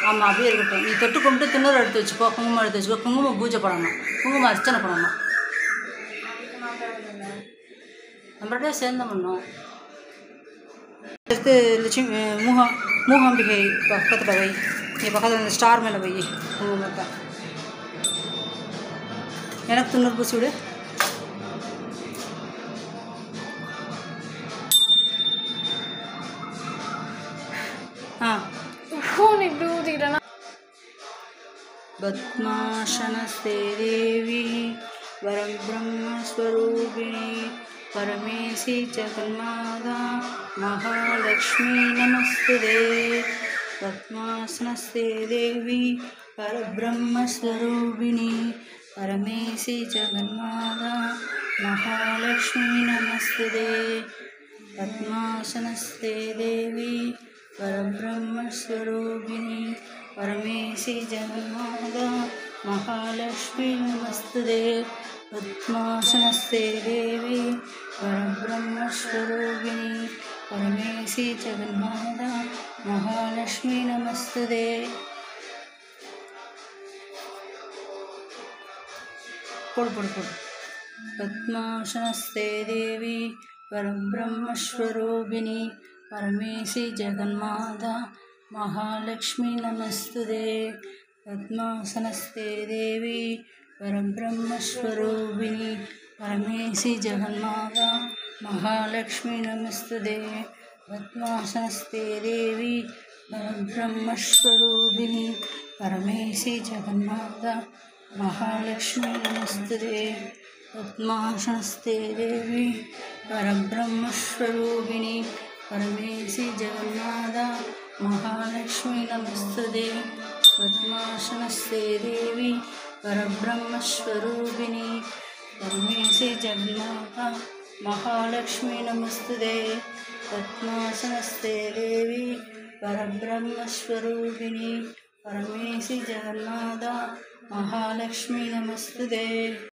ஆமாம், அப்படியே இருக்கட்டும். நீ தொட்டு கும்பிட்டு திண்ணூறு எடுத்து வச்சுக்கோ, குங்குமம் எடுத்து வச்சுக்கோ. குங்குமம் பூஜை பண்ணணும், குங்குமம் அர்ச்சனை பண்ணணும். நம்மள்கிட்ட சேர்ந்து பண்ணோம். எடுத்து லட்சுமி மூகாம்பிகை பக்கத்தில் வை. நீ பக்கத்தில் இந்த ஸ்டார் மேலே வை குங்குமத்தை. எனக்கு திண்ணூறு பூசி விடு. पद्मासनस्ते देवी वरं ब्रह्मस्वरूपिणी परमेशी जगन्माता महालक्ष्मी नमस्ते। पद्मासनस्ते देवी परब्रह्मस्वरूपिणी परमेशी जगन्माता महालक्ष्मी नमस्ते। पद्मासनस्ते देवी परब्रह्मस्वरूपिणी परमेशी जगन्माता महालक्ष्मी नमस्ते। पद्मासनस्ते देवी परब्रह्मस्वरूपिणी परमेशी जगन्माता महालक्ष्मी नमस्ते। पद्मासनस्ते देवी परब्रह्मस्वरूपिणी परमेशी जगन्माता महालक्ष्मी नमस्ते। पद्मासनस्ते देवी परब्रह्मस्वरूपिणी परमेशी जगन्माता महालक्ष्मी नमस्ते। पद्मासनस्ते देवी परब्रह्मस्वरूपिणी परमेशी जगन्माता महालक्ष्मी नमस्ते। पद्मासनस्ते देवी परब्रह्मस्वरूपिणी परमेशी जगन्माता महालक्ष्मी नमस्ते। पद्मासनस्ते देवी परब्रह्मस्वरूपिणी परमेशी जगन्माता महालक्ष्मी नमस्ते। पद्मासनस्ते देवी परब्रह्मस्वरूपिणी परमेशी जगन्माता महालक्ष्मी नमस्ते।